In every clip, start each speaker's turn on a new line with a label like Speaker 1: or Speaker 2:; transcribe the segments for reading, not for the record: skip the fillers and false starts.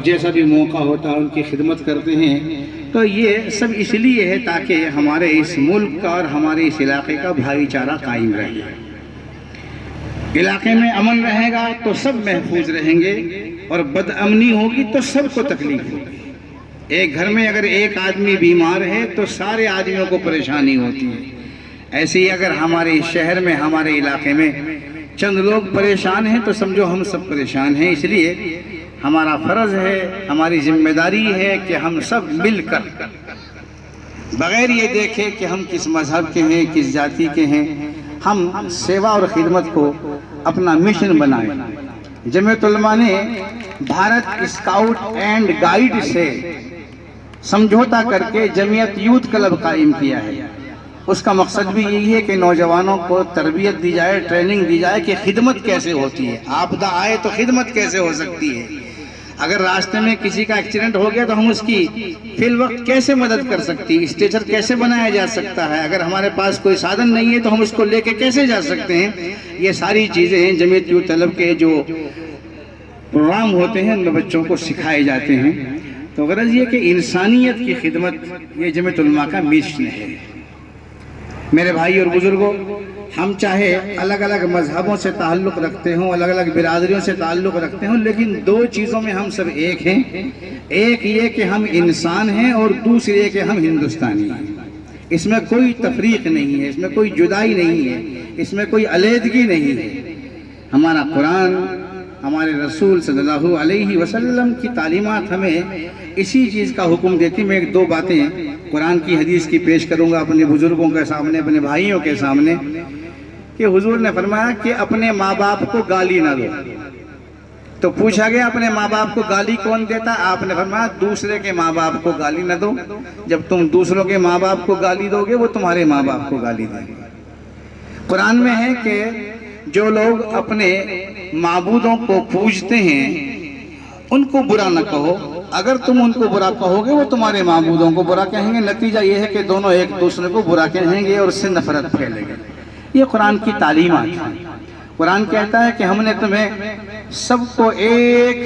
Speaker 1: جیسا بھی موقع ہوتا ہے ان کی خدمت کرتے ہیں. تو یہ سب اس لیے ہے تاکہ ہمارے اس ملک کا اور ہمارے اس علاقے کا بھائی چارہ قائم رہے. علاقے میں امن رہے گا تو سب محفوظ رہیں گے، اور بد امنی ہوگی تو سب کو تکلیف ہوگی. ایک گھر میں اگر ایک آدمی بیمار ہے تو سارے آدمیوں کو پریشانی ہوتی ہے. ایسے ہی اگر ہمارے شہر میں، ہمارے علاقے میں چند لوگ پریشان ہیں تو سمجھو ہم سب پریشان ہیں. اس لیے ہمارا فرض ہے، ہماری ذمہ داری ہے کہ ہم سب مل کر، بغیر یہ دیکھے کہ ہم کس مذہب کے ہیں، کس ذاتی کے ہیں، ہم سیوا اور خدمت کو اپنا مشن بنائیں. جمعیت علماء نے بھارت اسکاؤٹ اینڈ گائیڈ سے سمجھوتا کر کے جمعیت یوتھ کلب قائم کیا ہے. اس کا مقصد بھی یہی ہے کہ نوجوانوں کو تربیت دی جائے، ٹریننگ دی جائے کہ خدمت کیسے ہوتی ہے. آپدہ آئے تو خدمت کیسے ہو سکتی ہے. اگر راستے میں کسی کا ایکسیڈنٹ ہو گیا تو ہم اس کی فی الوقت کیسے مدد کر سکتی، اسٹریچر کیسے بنایا جا سکتا ہے. اگر ہمارے پاس کوئی سادھن نہیں ہے تو ہم اس کو لے کے کیسے جا سکتے ہیں. یہ ساری چیزیں ہیں جمعیت یوتھ طلب کے جو پروگرام ہوتے ہیں ان میں بچوں کو سکھائے جاتے ہیں. تو غرض یہ کہ انسانیت کی خدمت یہ جمعیت علماء کا مشن ہے. میرے بھائی اور بزرگوں، ہم چاہے الگ الگ مذہبوں سے تعلق رکھتے ہوں، الگ الگ برادریوں سے تعلق رکھتے ہوں، لیکن دو چیزوں میں ہم سب ایک ہیں. ایک یہ کہ ہم انسان ہیں، اور دوسری یہ کہ ہم ہندوستانی ہیں. اس میں کوئی تفریق نہیں ہے، اس میں کوئی جدائی نہیں ہے، اس میں کوئی علیحدگی نہیں ہے. ہمارا قرآن، ہمارے رسول صلی اللہ علیہ وسلم کی تعلیمات ہمیں اسی چیز کا حکم دیتی. میں ایک دو باتیں قرآن کی حدیث کی پیش کروں گا اپنے بزرگوں کے سامنے، اپنے بھائیوں کے سامنے، کہ حضور نے فرمایا کہ اپنے ماں باپ کو گالی نہ دو. تو پوچھا گیا اپنے ماں باپ کو گالی کون دیتا؟ آپ نے فرمایا دوسرے کے ماں باپ کو گالی نہ دو. جب تم دوسروں کے ماں باپ کو گالی دو گے وہ تمہارے ماں باپ کو گالی دیں گے. قرآن میں ہے کہ جو لوگ اپنے معبودوں کو پوجتے ہیں ان کو برا نہ کہو. اگر تم ان کو برا کہو گے وہ تمہارے معبودوں کو برا کہیں گے. نتیجہ یہ ہے کہ دونوں ایک دوسرے کو برا کہیں گے اور اس سے نفرت پھیلے گی. یہ قرآن کی تعلیمات ہیں. قرآن کہتا ہے کہ ہم نے تمہیں سب کو ایک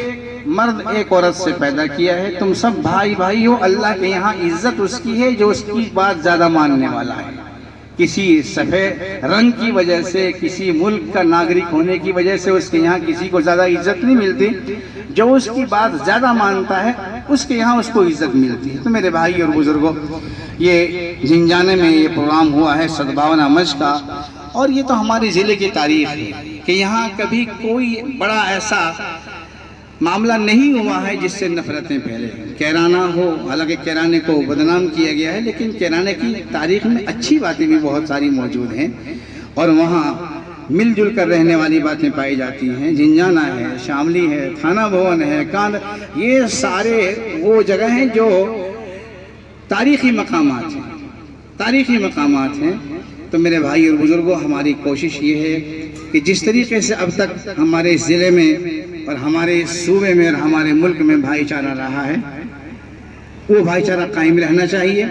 Speaker 1: مرد ایک عورت سے پیدا کیا ہے، تم سب بھائی بھائی ہو. اللہ کے یہاں عزت اس کی ہے جو اس کی بات زیادہ ماننے والا ہے. کسی سفید رنگ کی وجہ سے، کسی ملک کا ناگرک ہونے کی وجہ سے اس کے یہاں کسی کو زیادہ عزت نہیں ملتی. جو اس کی بات زیادہ مانتا ہے اس کے یہاں اس کو عزت ملتی ہے. تو میرے بھائی اور بزرگوں، یہ جنجانے میں یہ پروگرام ہوا ہے 57 مچ کا، اور یہ تو ہمارے ضلع کی تاریخ ہے کہ یہاں کبھی کوئی بڑا ایسا معاملہ نہیں ہوا ہے جس سے نفرتیں پھیلے. کیرانہ ہو، حالانکہ کیرانے کو بدنام کیا گیا ہے، لیکن کیرانے کی تاریخ میں اچھی باتیں بھی بہت ساری موجود ہیں، اور وہاں مل جل کر رہنے والی باتیں پائی جاتی ہیں. جنجانہ ہے، شاملی ہے، تھانہ بھون ہے، یہ سارے وہ جگہ ہیں جو تاریخی مقامات ہیں، تاریخی مقامات ہیں. تو میرے بھائی اور بزرگوں، ہماری کوشش یہ ہے کہ جس طریقے سے اب تک ہمارے اس ضلع میں اور ہمارے اس صوبے میں اور ہمارے ملک میں بھائی چارہ رہا ہے، وہ بھائی چارہ قائم رہنا چاہیے.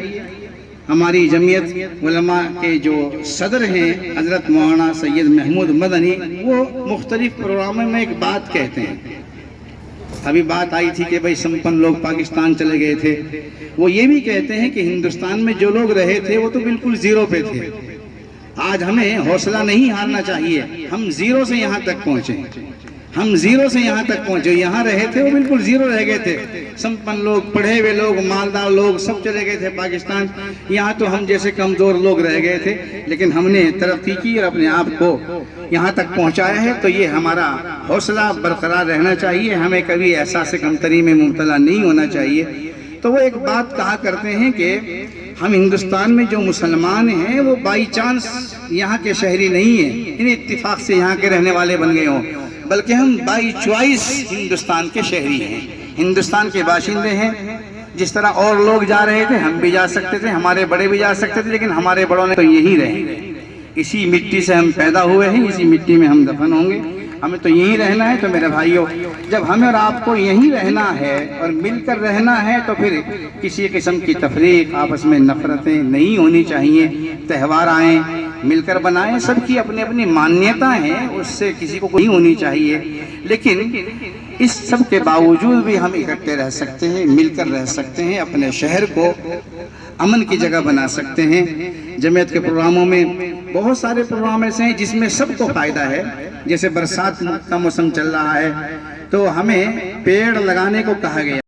Speaker 1: ہماری جمعیت علماء کے جو صدر ہیں حضرت مولانا سید محمود مدنی، وہ مختلف پروگراموں میں ایک بات کہتے ہیں. ابھی بات آئی تھی کہ بھائی سمپن لوگ پاکستان چلے گئے تھے. وہ یہ بھی کہتے ہیں کہ ہندوستان میں جو لوگ رہے تھے وہ تو بالکل زیرو پہ تھے. آج ہمیں حوصلہ نہیں ہارنا چاہیے. ہم زیرو سے یہاں تک پہنچے، ہم زیرو سے یہاں تک پہنچے. یہاں رہے تھے وہ بالکل زیرو رہ گئے تھے. سمپن لوگ، پڑھے ہوئے لوگ، مالدار لوگ سب چلے گئے تھے پاکستان. یہاں تو ہم جیسے کمزور لوگ رہ گئے تھے، لیکن ہم نے ترقی کی اور اپنے آپ کو یہاں تک پہنچایا ہے. تو یہ ہمارا حوصلہ برقرار رہنا چاہیے. ہمیں کبھی احساس کمتری میں مبتلا نہیں ہونا چاہیے. تو وہ ایک بات کہا کرتے ہیں کہ ہم ہندوستان میں جو مسلمان ہیں وہ بائی چانس یہاں کے شہری نہیں ہیں، ان اتفاق سے یہاں کے رہنے والے بن گئے ہوں، بلکہ ہم بائی چوائس ہندوستان کے شہری ہیں، ہندوستان کے باشندے ہیں. جس طرح اور لوگ جا رہے تھے ہم بھی جا سکتے تھے، ہمارے بڑے بھی جا سکتے تھے، لیکن ہمارے بڑوں نے تو یہی رہے. اسی مٹی سے ہم پیدا ہوئے ہیں، اسی مٹی میں ہم دفن ہوں گے. ہمیں تو یہیں رہنا ہے. تو میرے بھائیوں، جب ہمیں اور آپ کو یہیں رہنا ہے اور مل کر رہنا ہے تو پھر کسی قسم کی تفریق، آپس میں نفرتیں نہیں ہونی چاہیے. تہوار آئیں، مل کر بنائیں. سب کی اپنی اپنی مانیتا ہیں, اس سے کسی کو نہیں ہونی چاہیے, لیکن اس سب کے باوجود بھی ہم اکٹھے رہ سکتے ہیں, مل کر رہ سکتے ہیں, اپنے شہر کو امن کی جگہ بنا سکتے ہیں. جمعیت کے پروگراموں میں بہت سارے پروگرام ایسے ہیں جس میں سب کو فائدہ ہے. جیسے برسات کا موسم چل رہا ہے تو ہمیں پیڑ لگانے کو کہا گیا.